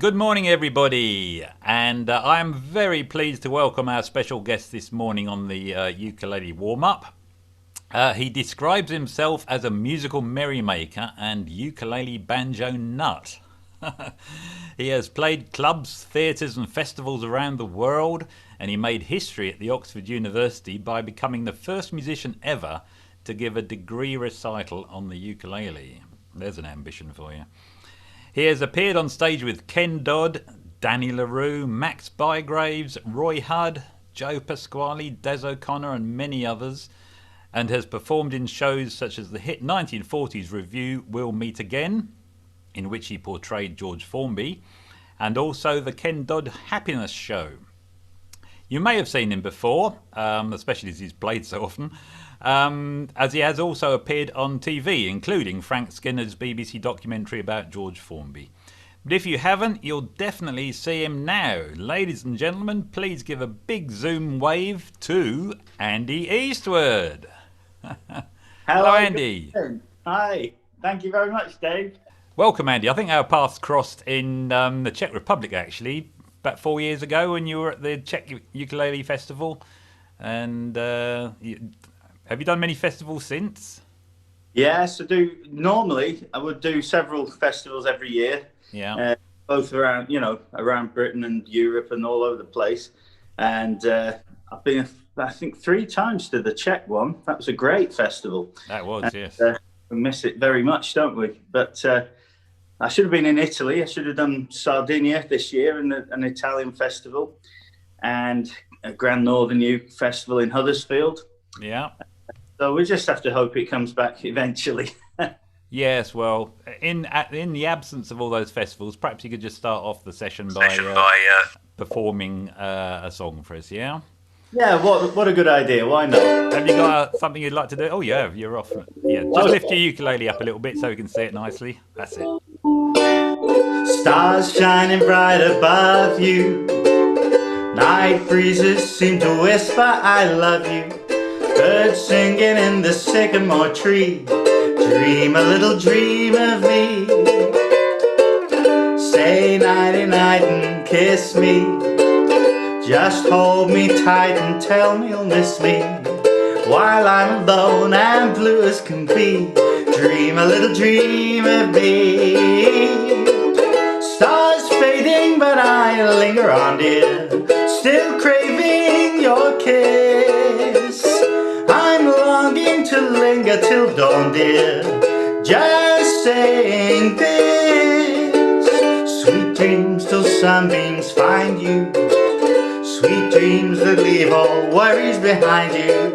Good morning, everybody, and I'm very pleased to welcome our special guest this morning on the ukulele warm-up. He describes himself as a musical merrymaker and ukulele banjo nut. He has played clubs, theatres and festivals around the world, and he made history at the Oxford University by becoming the first musician ever to give a degree recital on the ukulele. There's an ambition for you. He has appeared on stage with Ken Dodd, Danny LaRue, Max Bygraves, Roy Hudd, Joe Pasquale, Des O'Connor and many others, and has performed in shows such as the hit 1940s revue We'll Meet Again, in which he portrayed George Formby, and also the Ken Dodd Happiness Show. You may have seen him before, especially as he's played so often, as he has also appeared on TV, including Frank Skinner's BBC documentary about George Formby. But if you haven't, you'll definitely see him now. Ladies and gentlemen, please give a big Zoom wave to Andy Eastwood. Hello, Andy. Hi. Thank you very much, Dave. Welcome, Andy. I think our paths crossed in the Czech Republic, actually, about 4 years ago when you were at the Czech Ukulele Festival. And have you done many festivals since? Yes, I do. Normally, I would do several festivals every year. Yeah. Both around, around Britain and Europe and all over the place. And I've been, I think, 3 times to the Czech one. That was a great festival. That was, yes. We miss it very much, don't we? But I should have been in Italy. I should have done Sardinia this year and an Italian festival and a Grand Northern Uke Festival in Huddersfield. Yeah. So we just have to hope it comes back eventually. Yes, well, in the absence of all those festivals, perhaps you could just start off the session by performing a song for us, yeah? Yeah, what a good idea. Why not? Have you got something you'd like to do? Oh, yeah, you're off. Yeah, just lift your ukulele up a little bit so we can see it nicely. That's it. Stars shining bright above you. Night breezes seem to whisper, I love you. Birds singing in the sycamore tree. Dream a little dream of me. Say nighty night and kiss me. Just hold me tight and tell me you'll miss me. While I'm alone and blue as can be. Dream a little dream of me. Stars fading but I linger on, dear. Still craving your kiss. I'm longing to linger till dawn, dear. Just saying this. Sweet dreams till sunbeams find you. Sweet dreams that leave all worries behind you.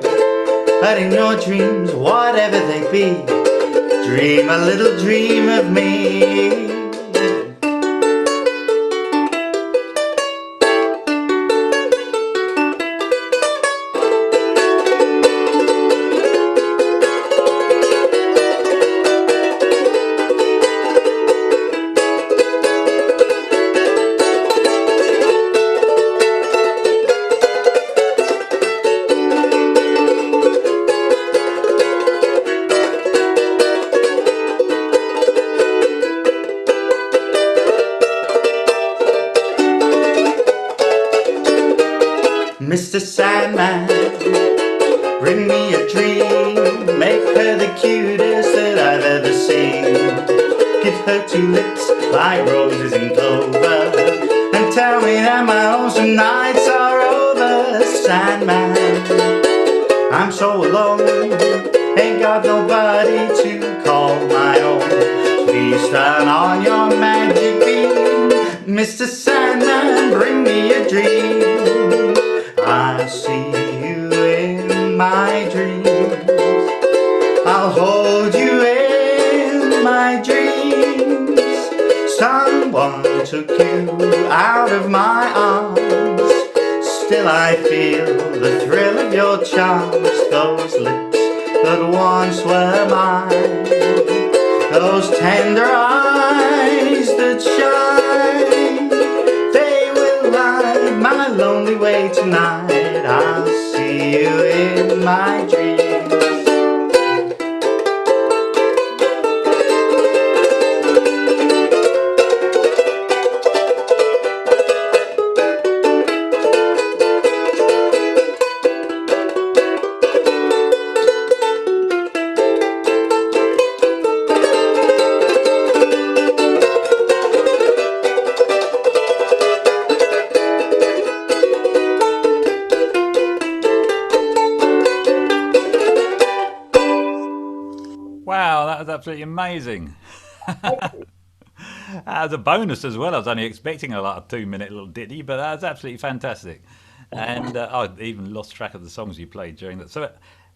But in your dreams, whatever they be, dream a little dream of me. Mr. Sandman, bring me a dream. Make her the cutest that I've ever seen. Give her 2 lips like roses in clover, and tell me that my lonesome nights are over. Sandman, I'm so alone, ain't got nobody to call my own. Please turn on your magic beam. Mr. Sandman, bring me a dream. I see you in my dreams. I'll hold you in my dreams. Someone took you out of my arms. Still I feel the thrill of your charms. Those lips that once were mine. Those tender eyes that shine. They will light my lonely way tonight. I'll see you in my dreams. absolutely amazing. As a bonus as well, I was only expecting a like a 2 minute little ditty, but that's absolutely fantastic. And I even lost track of the songs you played during that. So,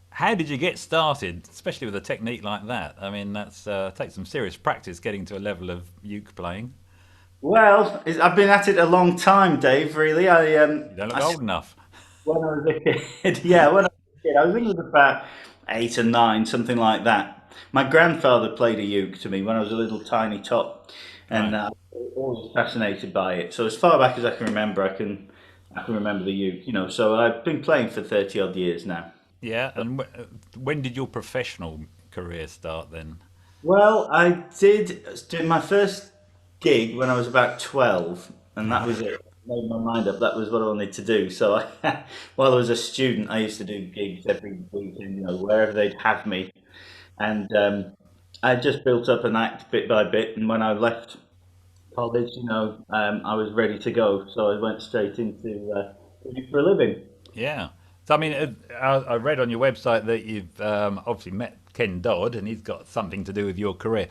how did you get started, especially with a technique like that? I mean, that's takes some serious practice getting to a level of uke playing. Well, I've been at it a long time, Dave. Really, You don't look old enough. when I was a kid, yeah, when I was a kid, I think it was about 8 or 9, something like that. My grandfather played a uke to me when I was a little tiny tot, and Right. I was always fascinated by it. So as far back as I can remember, I can remember the uke. So I've been playing for 30 odd years now. Yeah. And when did your professional career start then? Well, I did do my first gig when I was about 12, and that Right. was it. Made my mind up. That was what I wanted to do. So, while I was a student, I used to do gigs every weekend, wherever they'd have me. And I just built up an act bit by bit. And when I left college, I was ready to go. So I went straight into doing it for a living. Yeah. So I mean, I read on your website that you've obviously met Ken Dodd, and he's got something to do with your career.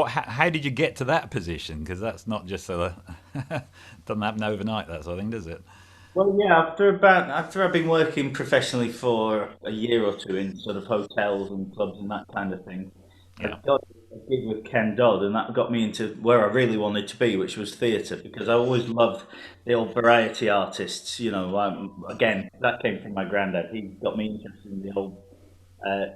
How did you get to that position? Because that's not just a doesn't happen overnight. That sort of thing, does it? Well, yeah, after I've been working professionally for a year or two in sort of hotels and clubs and that kind of thing, I Yeah. got a gig with Ken Dodd, and that got me into where I really wanted to be, which was theatre, because I always loved the old variety artists. Again, that came from my granddad. He got me interested in the old uh,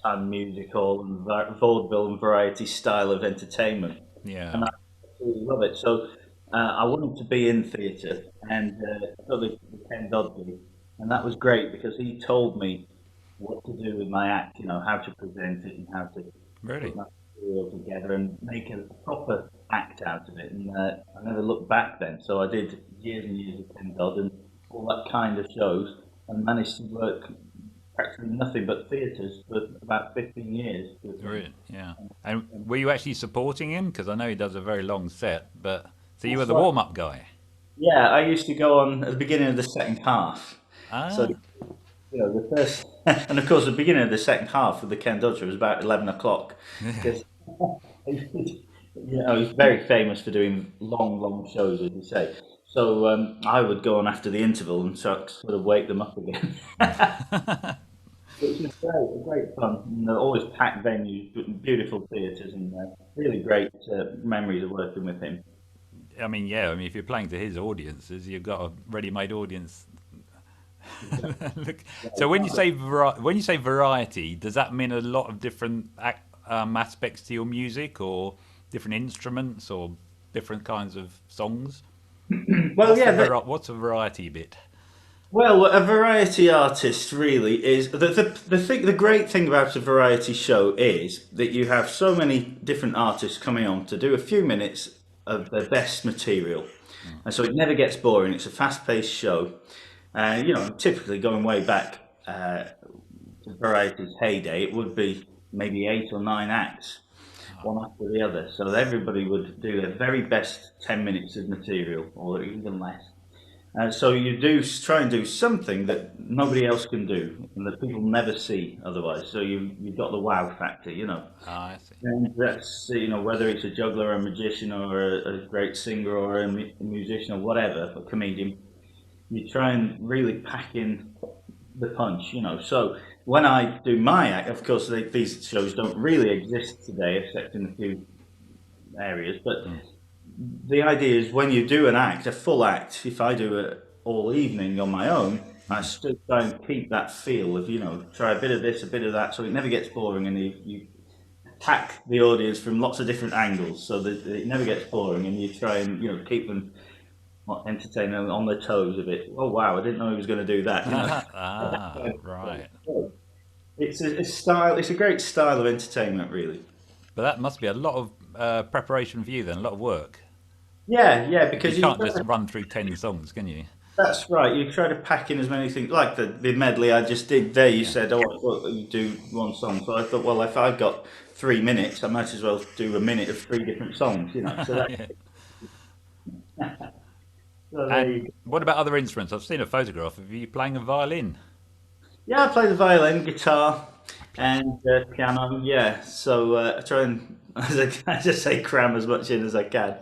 time musical and vaudeville and variety style of entertainment, Yeah. and I absolutely love it. So I wanted to be in theatre, and I got the Ken Dodd gig, and that was great because he told me what to do with my act, how to present it and how to put Really. my material together and make a proper act out of it. And I never looked back then. So I did years and years of Ken Dodd and all that kind of shows, and managed to work practically nothing but theatres for about 15 years with him. Really. Yeah. And were you actually supporting him? Because I know he does a very long set, but so you were That's the right. warm up guy. Yeah, I used to go on at the beginning of the second half. So, Ah. the first, and of course, the beginning of the second half of the Ken Dodd show was about 11 o'clock because he's very famous for doing long, long shows, as you say. So I would go on after the interval and sort of wake them up again, which was great fun. Always packed venues, beautiful theatres, and really great memories of working with him. I mean, yeah. I mean, if you're playing to his audiences, you've got a ready-made audience. Look, so when you say variety, does that mean a lot of different aspects to your music, or different instruments, or different kinds of songs? Well, yeah, What's a variety bit? well, a variety artist really is the great thing about a variety show is that you have so many different artists coming on to do a few minutes of their best material, and so it never gets boring. It's a fast-paced show, typically going way back to variety's heyday, it would be maybe 8 or 9 acts, one after the other. So everybody would do their very best 10 minutes of material, or even less. So you do try and do something that nobody else can do and that people never see otherwise. So you've got the wow factor. Ah, I see. And that's whether it's a juggler, a magician, or a great singer, or a musician, or whatever, a comedian. You try and really pack in the punch. So when I do my act, of course, these shows don't really exist today, except in a few areas. But Hmm. the idea is when you do an act, a full act, if I do it all evening on my own, I still try and keep that feel of, try a bit of this, a bit of that, so it never gets boring and you attack the audience from lots of different angles so that it never gets boring and you try and, keep them entertained and on their toes a bit. Oh, wow, I didn't know he was going to do that. Ah, right. It's a style, it's a great style of entertainment, really. But that must be a lot of preparation for you then, a lot of work. Yeah, yeah, You because can't just run through 10 songs, can you? that's right. You try to pack in as many things, like the medley I just did there. You Yeah. said, "Oh, I thought you do one song," so I thought, well, if I've got 3 minutes, I might as well do a minute of three different songs. So that, Yeah. so there you And go. what about other instruments? I've seen a photograph of you playing a violin. Yeah, I play the violin, guitar. and piano. Yeah, so I try and I just say cram as much in as I can.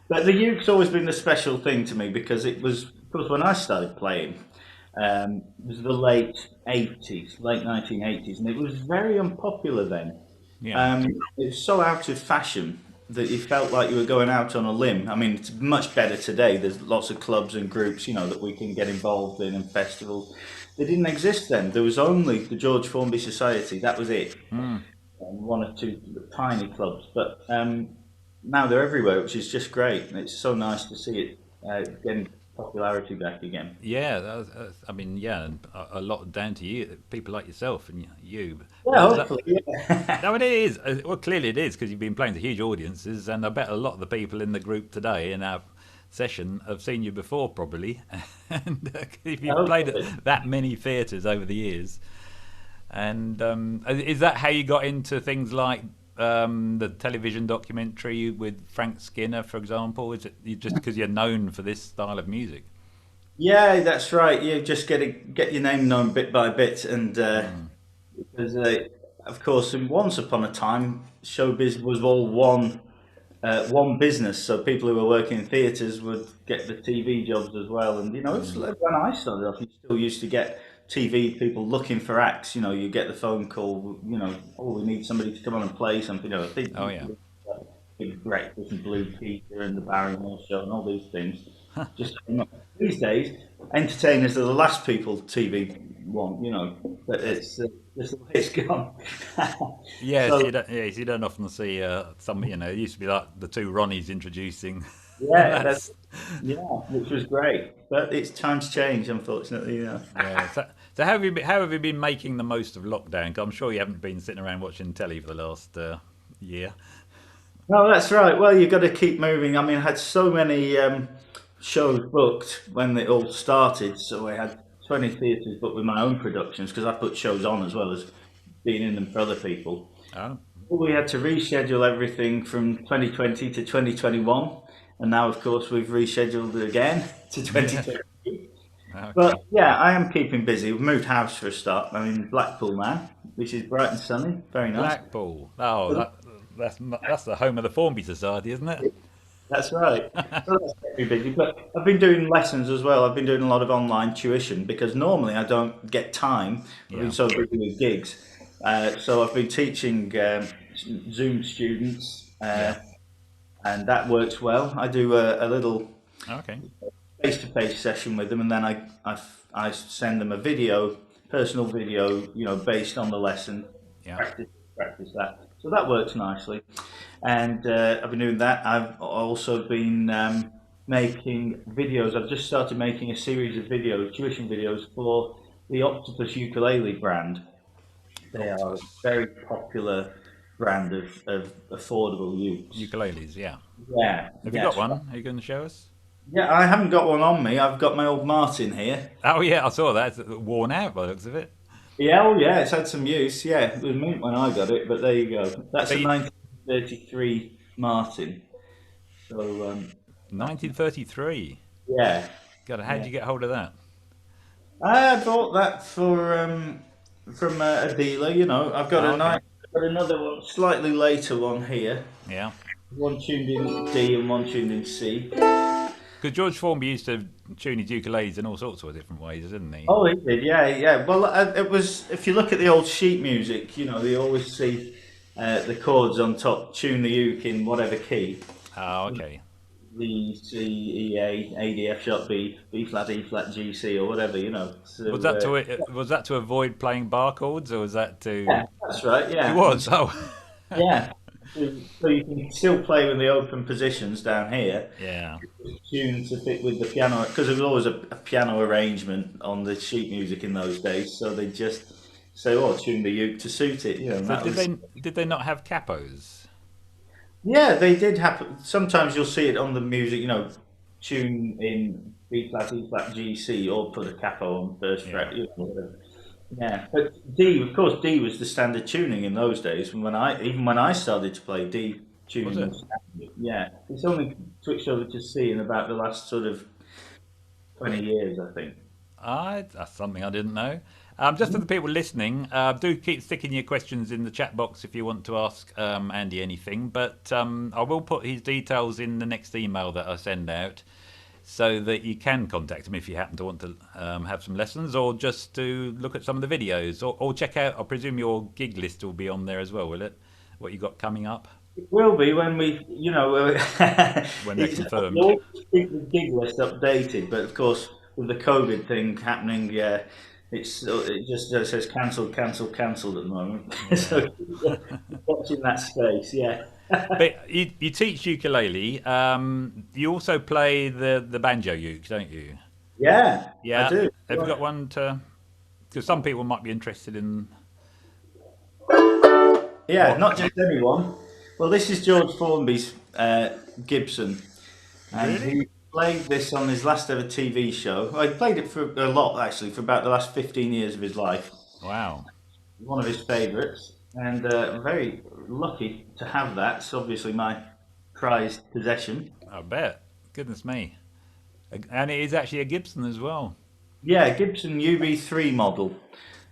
But the uke's always been a special thing to me because it was, of course, when I started playing, it was the late 80s, late 1980s, and it was very unpopular then. Yeah. Um, it was so out of fashion that you felt like you were going out on a limb. I mean, it's much better today. There's lots of clubs and groups, that we can get involved in and festivals. They didn't exist then. There was only the George Formby Society. That was it. Mm. And one or two tiny clubs, but now they're everywhere, which is just great. And it's so nice to see it getting popularity back again. Yeah, I mean, yeah, and a lot down to you, people like yourself and you. Yeah, But hopefully. Yeah. no, it is. Well, clearly it is because you've been playing to huge audiences, and I bet a lot of the people in the group today in our session have seen you before, probably. And if you've played Hopefully. at that many theatres over the years, and is that how you got into things like the television documentary with Frank Skinner, for example? Is it just because you're known for this style of music? Yeah, that's right. You just get your name known bit by bit, and Mm. because of course, once upon a time, showbiz was all one business. So people who were working in theatres would get the TV jobs as well. And it's Mm. like when I started off, you still used to get TV people looking for acts. You get the phone call. Oh, we need somebody to come on and play something. I think Oh yeah. Big Breakfast and Blue Peter and the Barrymore Show and all these things. Just these days, entertainers are the last people TV want. But it's just the way it's gone. Yes, So you don't often see some. It used to be like the two Ronnies introducing. yeah, That's yeah, which was great. But it's times change, unfortunately. yeah. So how have you been making the most of lockdown? 'Cause I'm sure you haven't been sitting around watching telly for the last year. No, that's right. Well, you've got to keep moving. I mean, I had so many shows booked when it all started. So I had 20 theatres booked with my own productions because I put shows on as well as being in them for other people. Oh, We had to reschedule everything from 2020 to 2021. And now, of course, we've rescheduled it again to yeah. 2022. Okay. But yeah, I am keeping busy. We've moved house for a start. I'm in Blackpool now, which is bright and sunny. Very nice. Blackpool. Oh, that's the home of the Formby Society, isn't it? That's right. So that's kept me busy. But I've been doing lessons as well. I've been doing a lot of online tuition because normally I don't get time. I've been Yeah. so busy with gigs. So I've been teaching Zoom students, Yeah. and that works well. I do a little Okay. face-to-face session with them, and then I send them a video, personal video, based on the lesson, Yeah. practice practice that. So that works nicely, and I've been doing that. I've also been making videos. I've just started making a series of videos, tuition videos for the Octopus ukulele brand. They are a Octopus very popular brand of affordable ukes. ukuleles. Yeah. Yeah, Have you got yes. one? Are you going to show us? Yeah, I haven't got one on me. I've got my old Martin here. Oh yeah, I saw that. It's worn out by the looks of it. Yeah, oh yeah, it's had some use. Yeah, it was mint when I got it, but there you go. That's But a 1933 Martin. So 1933. yeah, God, how did yeah. you get hold of that? I bought that from a dealer. I've got Oh, okay. got another one, slightly later one here. Yeah. One tuned in D and one tuned in C. Because George Formby used to tune his ukuleles in all sorts of different ways, didn't he? Oh, he did. Yeah, yeah. Well, it was. If you look at the old sheet music, they always see the chords on top. Tune the uke in whatever key. Oh, okay. B, C, E, A D, F sharp B, B flat, E flat, G, C, or whatever. Was So that to avoid playing bar chords, or was that to? yeah, that's right. It Yeah, was. Oh, yeah. So you can still play with the open positions down here. yeah. Tune to fit with the piano because there was always a piano arrangement on the sheet music in those days. So they just say, "Oh, tune the uke to suit it." And So that was. did they not have capos? Yeah, they did happen. Sometimes you'll see it on the music. Tune in B flat, E flat, G, C, or put a capo on first Yeah. fret. Whatever. Yeah, but D, of course, D was the standard tuning in those days. Even when I started to play, D Was tuning it? was standard. Yeah, it's only switched over to C in about the last sort of 20 years, I think. That's something I didn't know. Just for the people listening, do keep sticking your questions in the chat box if you want to ask Andy anything. But I will put his details in the next email that I send out, so that you can contact him if you happen to want to have some lessons, or just to look at some of the videos, or check out. I presume your gig list will be on there as well, will it? What you got coming up It will be when we, when they're it's, we confirmed. always keep the gig list updated, but of course, with the COVID thing happening, yeah, it just says cancelled, cancelled, cancelled at the moment. So Yeah. watching that space, yeah. But you teach ukulele. You also play the banjo uke, don't you? Yeah, I Yeah. do. Have you got one to? Because some people might be interested in Yeah, what. not just anyone. Well, this is George Formby's Gibson, and Really? he played this on his last ever TV show. Well, he played it for a lot, actually, for about the last 15 years of his life. Wow. One of his favourites, and very lucky to have that. It's obviously my prized possession. I bet. Goodness me. And it is actually a Gibson as well. Yeah, Gibson UB3 model.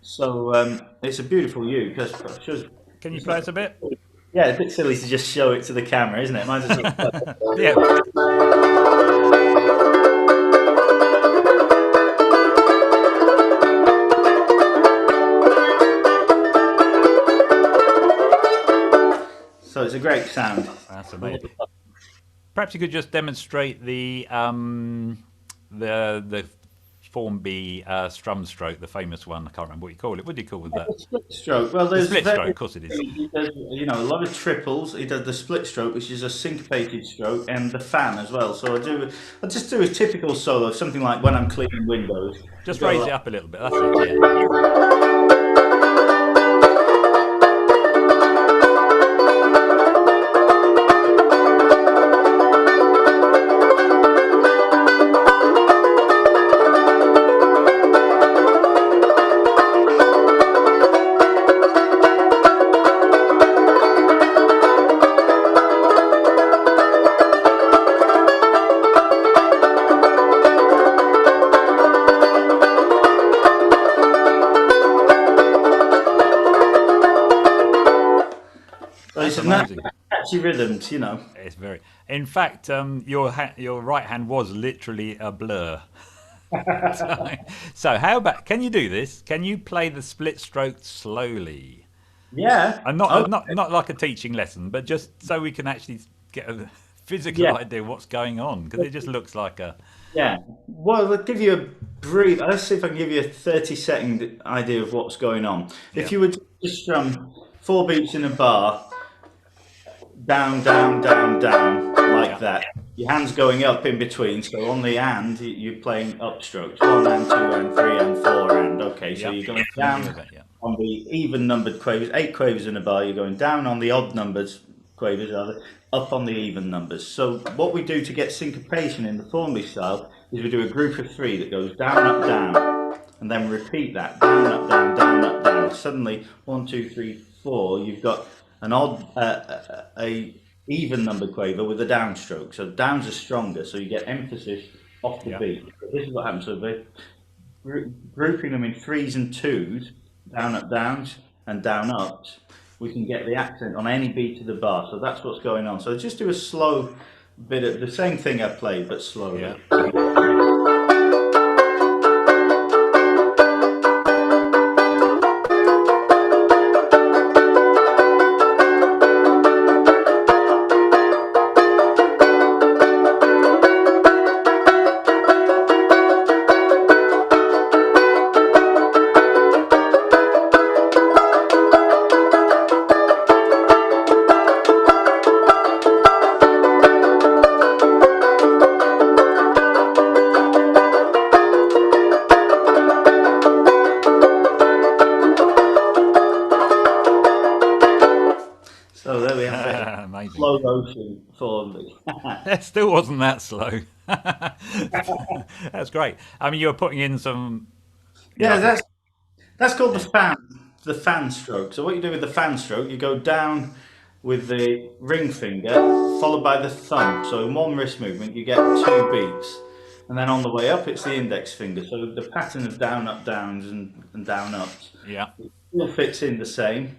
So it's a beautiful uke. Can you It's play not, us a bit? yeah, a bit silly to just show it to the camera, isn't it? Might as Yeah. well. So it's a great sound. That's amazing. Perhaps you could just demonstrate the form B strum stroke, the famous one. I can't remember what you call it. What do you call it that? Split stroke. Well, The there's split stroke, very of course it is. he does, a lot of triples. He does the split stroke, which is a syncopated stroke, and the fan as well. So I just do a typical solo, something like when I'm cleaning windows. Just Go raise like, it up a little bit. That's it. Yeah. well, That's it's a nice, amazing. catchy rhythms. It's very. In fact, your right hand was literally a blur. So how about? Can you do this? Can you play the split stroke slowly? Yeah. And Oh, not like a teaching lesson, but just so we can actually get a physical yeah. idea of what's going on, because it just looks like a. Yeah. Well, I'll give you a brief. Let's see if I can give you a 30-second idea of what's going on. Yeah. If you were to just strum 4 beats in a bar, down, down, down, down, like Yeah. that. Your hands going up in between. So on the and, you're playing upstrokes. 1 and 2 and 3 and 4 and. Okay, so Yeah. you're going Familiar with down that? Yeah. on the even numbered quavers, 8 quavers in a bar. You're going down on the odd numbers, quavers rather, up on the even numbers. So what we do to get syncopation in the Thornley style is we do a group of 3 that goes down, up, down, and then repeat that down, up, down, down, up, down. Suddenly, 1, 2, 3, 4. You've got an odd, a even numbered quaver with a downstroke. So downs are stronger, so you get emphasis off the Yeah. beat. So this is what happens. So they're grouping them in 3s and 2s, down up downs and down ups. We can get the accent on any beat of the bar. So that's what's going on. So just do a slow bit of the same thing I played, but slowly. Yeah. So there we have it. Amazing. Slow motion for me. It still wasn't that slow. That's great. I mean, you were putting in some. Yeah, Yeah. that's called the fan stroke. So what you do with the fan stroke, you go down with the ring finger, followed by the thumb. So in one wrist movement, you get 2 beats. and then on the way up it's the index finger. So the pattern of down up downs and down ups Yeah. still fits in the same,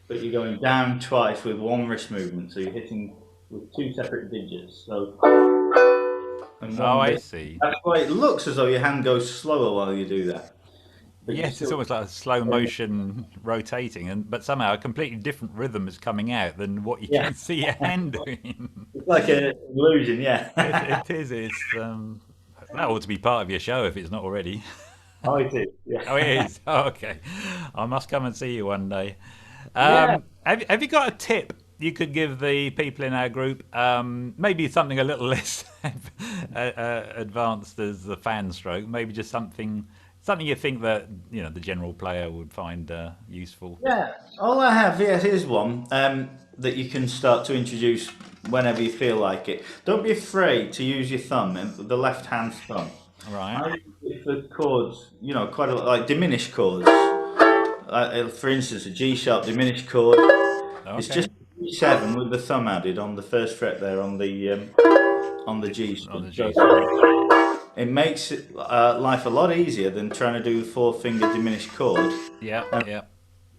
but you're going down twice with one wrist movement. So you're hitting with two separate digits. So and Oh, one I bit. see. That's why it looks as though your hand goes slower while you do that, but you Yes, it's still. almost like a slow motion rotating, and but somehow a completely different rhythm is coming out than what you Yeah, can see your hand doing. it's like an illusion. it, Yeah. it is. That ought to be part of your show if it's not already. Oh, it is. Oh, it Yeah. is. Oh, okay. I must come and see you one day. Yeah. Have you got a tip you could give the people in our group? Maybe something a little less advanced as the fan stroke. Maybe just something you think that the general player would find useful. Yeah, all I have here, here's one that you can start to introduce whenever you feel like it. Don't be afraid to use your thumb, and the left hand thumb. Right. I use it for chords, quite a lot, like diminished chords. For instance, a G sharp diminished chord. It's Okay. just G7 with the thumb added on the first fret there on the G On string. the So G string. it makes life a lot easier than trying to do the four finger diminished chord. Yeah. Um, Yeah.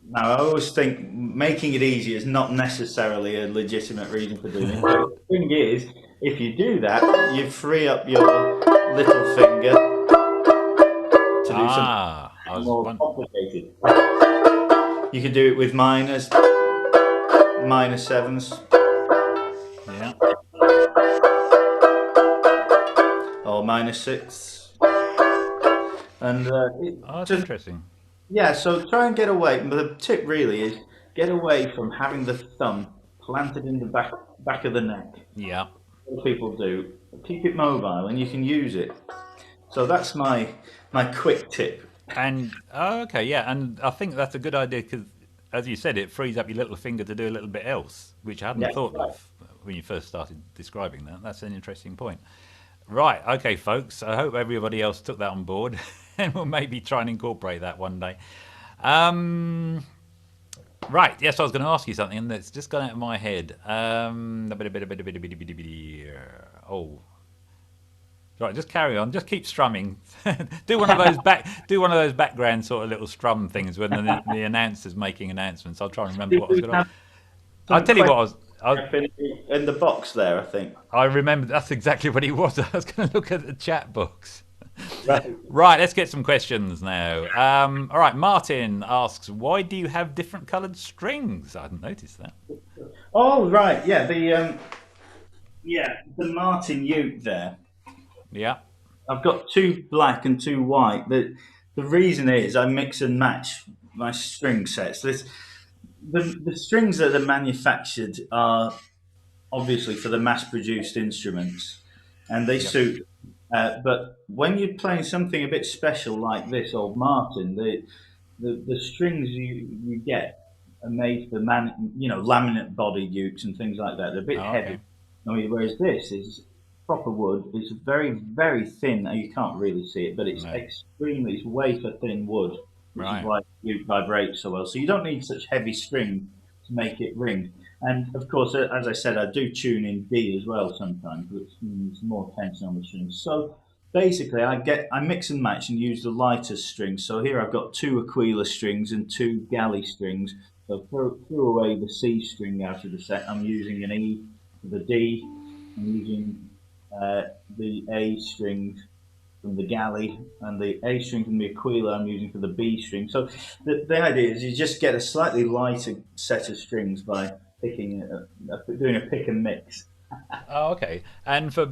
Now, I always think making it easy is not necessarily a legitimate reason for doing it. But the thing is, if you do that, you free up your little finger to do something I was more one. complicated. You can do it with minors, minor sevens, Yeah. or minor sixths, and Oh, that's just interesting. yeah. So try and get away. But the tip really is get away from having the thumb planted in the back of the neck. Yeah. What people do. Keep it mobile, and you can use it. So that's my quick tip. And oh, okay, yeah, and I think that's a good idea because, as you said, it frees up your little finger to do a little bit else, which I hadn't Yeah, thought right. of when you first started describing that. That's an interesting point. Right, okay, folks. I hope everybody else took that on board, and we'll maybe try and incorporate that one day. Um, right, yes, I was going to ask you something, and it's just gone out of my head. Oh, right, just carry on. Just keep strumming. Do one of those background sort of little strum things when the announcer's making announcements. I'll try and remember Did what I was we going to. have I'll some tell you what questions I was. in the box there? I think. I remember that's exactly what it was. I was going to look at the chat box. Right. Right, let's get some questions now. All right, Martin asks, why do you have different coloured strings? I hadn't noticed that. Oh, right. The Martin Ute there. Yeah. I've got two black and two white. The reason is I mix and match my string sets. The strings that are manufactured are obviously for the mass produced instruments, and they Yep. suit. But when you're playing something a bit special like this old Martin, the strings you get are made for laminate bodied ukes and things like that. They're a bit Oh, heavy. okay. I mean, whereas this is proper wood. It's very very thin. You can't really see it, but No. it's wafer thin wood, which is Right. why it vibrates so well. So you don't need such heavy string to make it ring. And of course, as I said, I do tune in D as well sometimes, which means more tension on the strings. So basically, I mix and match and use the lighter strings. So here I've got two Aquila strings and two galley strings. So threw away the C string out of the set. I'm using an E for the D. I'm using the A string from the galley and the A string from the Aquila I'm using for the B string. So the idea is you just get a slightly lighter set of strings by doing a pick and mix. Oh, okay. And for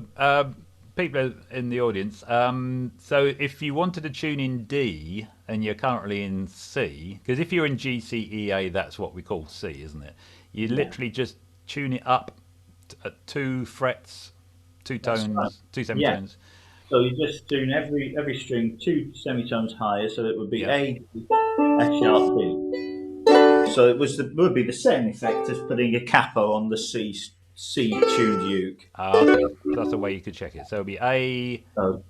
people in the audience, so if you wanted to tune in D and you're currently in C, because if you're in G, C, E, A, that's what we call C, isn't it? You Yeah, literally just tune it up at two frets, two that's right. tones, two Yeah. semitones. So you just tune every string two semitones higher, so it would be Yep. A, F sharp, B. So would be the same effect as putting a capo on the C tuned uke. Ah, okay. So that's a way you could check it. So it'll be A, So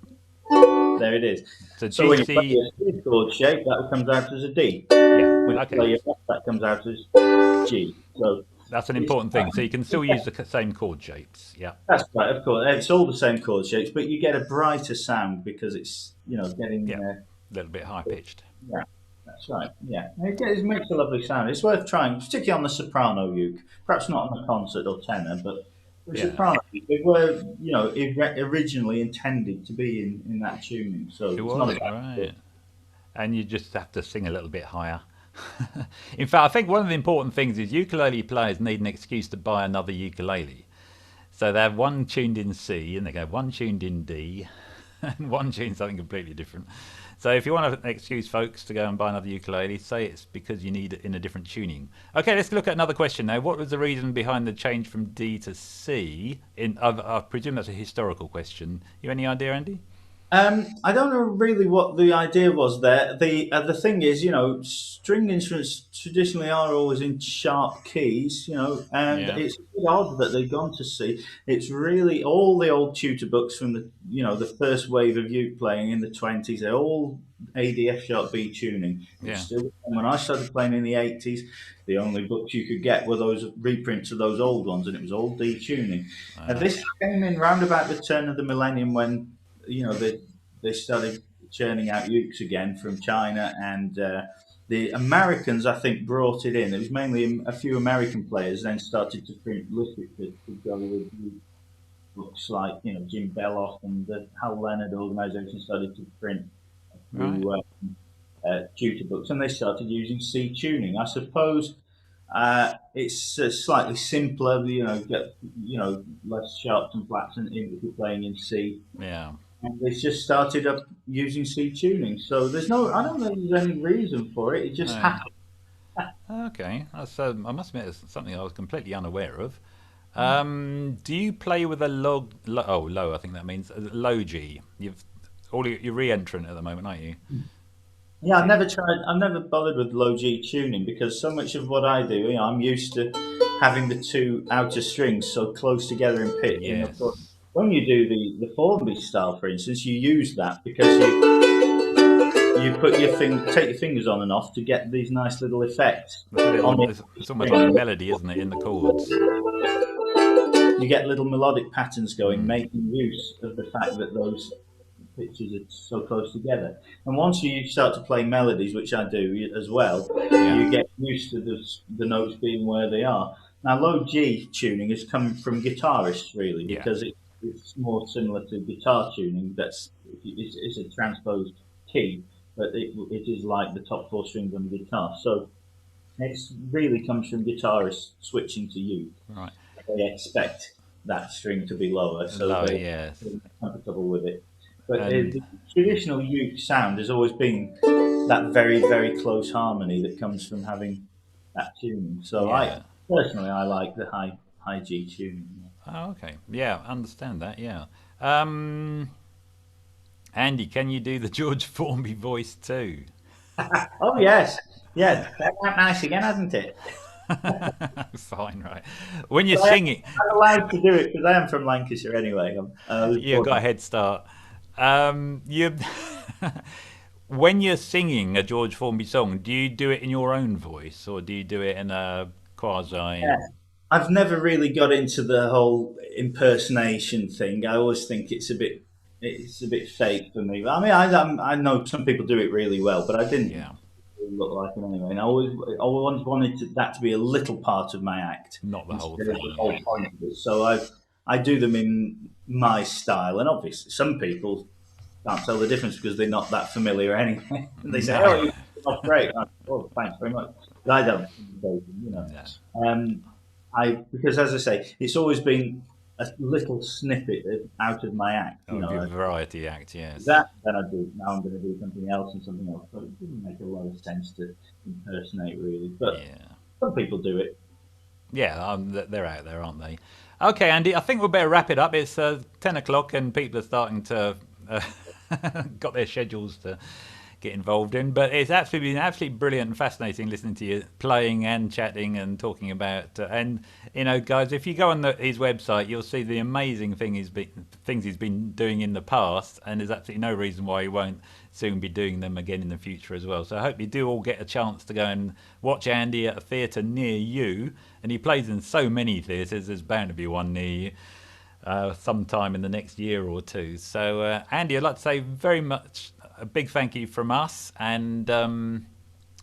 there it is. so So G, when you play C. a C chord shape, that comes out as a D. Yeah. When you Okay. play your F, that comes out as G. So That's an important thing. So you can still use the same chord shapes. Yeah. That's right, of course. It's all the same chord shapes, but you get a brighter sound because it's getting Yeah. A little bit high pitched. yeah. That's right. Yeah, it makes a lovely sound. It's worth trying, particularly on the soprano uke. Perhaps not on the concert or tenor, but the Yeah. soprano uke, they were originally intended to be in that tuning. So It it's not was, a bad. right. And you just have to sing a little bit higher. In fact, I think one of the important things is ukulele players need an excuse to buy another ukulele. So they have one tuned in C, and they go one tuned in D, and one tuned something completely different. So if you want an excuse, folks, to go and buy another ukulele, say it's because you need it in a different tuning. Okay, let's look at another question now. What was the reason behind the change from D to C? I presume that's a historical question. You any idea, Andy? I don't know really what the idea was there. The thing is, stringed instruments traditionally are always in sharp keys, and Yeah, it's a bit odd that they've gone to C. It's really all the old tutor books from the first wave of uke playing in the 20s. They're all ADF sharp B tuning. It's yeah. still when I started playing in the 80s, the only books you could get were those reprints of those old ones, and it was all D tuning. And this came in round about the turn of the millennium when they started churning out ukes again from China, and the Americans, I think, brought it in. It was mainly a few American players then started to print literature to go with books like Jim Belloff and the Hal Leonard organisation started to print a Right. few tutor books, and they started using C tuning. I suppose it's slightly simpler, get less sharps and flats if you're playing in C, Yeah. and they just started up using C tuning. So I don't think there's any reason for it. It just No. happened. Okay. I must admit, it's something I was completely unaware of. Do you play with a low? I think that means a low G. You're re-entrant at the moment, aren't you? Yeah, I've never tried. I've never bothered with low G tuning because so much of what I do, I'm used to having the two outer strings so close together in pitch. And of course, Yes. when you do the Formby style, for instance, you use that because you take your fingers on and off to get these nice little effects It's a on little. the It's almost like a string. melody, isn't it, in the chords? You get little melodic patterns going, Mm. making use of the fact that those pitches are so close together. And once you start to play melodies, which I do as well, Yeah. you get used to the notes being where they are. Now, low G tuning is coming from guitarists, really, Yeah. because it's more similar to guitar tuning. It's a transposed key, but it is like the top four strings on the guitar. So it really comes from guitarists switching to uke. Right. They expect that string to be lower, so Low. they're Yes. comfortable with it. But And the traditional uke sound has always been that very, very close harmony that comes from having that tuning. So I yeah. personally I like the high G tuning. Oh, okay. Yeah, understand that. Yeah. Um, Andy, can you do the George Formby voice too? Oh yes, yeah, that's nice again, hasn't it? Fine, right. When you're But singing, I'm allowed to do it because I am from Lancashire anyway. I was you've born. got a head start. You, when you're singing a George Formby song, do you do it in your own voice or do you do it in a quasi? Yeah. I've never really got into the whole impersonation thing. I always think it's a bit fake for me. I mean, I know some people do it really well, but I didn't Yeah, really look like it anyway. And I always wanted that to be a little part of my act not the whole instead of the thing. whole Yeah, point of it. So I do them in my style, and obviously some people can't tell the difference because they're not that familiar anyway. And they say, "Oh, no, you off great." Oh, thanks very much. But I don't, you know. no. Um, because as I say, it's always been a little snippet out of my act. Of your variety act, yes. That then I do. Now I'm going to do something else and something else. But it doesn't make a lot of sense to impersonate really. But Yeah, some people do it. yeah. They're out there, aren't they? Okay, Andy. I think we better wrap it up. It's 10 o'clock, and people are starting to got their schedules to get involved in. But it's absolutely been absolutely brilliant and fascinating listening to you playing and chatting and talking about. And guys, if you go on his website, you'll see the amazing things he's been doing in the past, and there's absolutely no reason why he won't soon be doing them again in the future as well. So I hope you do all get a chance to go and watch Andy at a theatre near you. And he plays in so many theatres, there's bound to be one near you sometime in the next year or two. So Andy, I'd like to say very much a big thank you from us, and I'm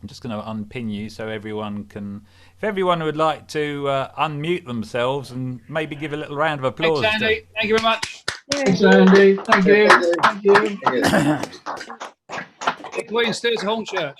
just going to unpin you so everyone can, if everyone would like to unmute themselves and maybe give a little round of applause. Thanks, Andy. Thank you very much. Thanks, Andy. Thank you. Thank you. William Stewart Home Church.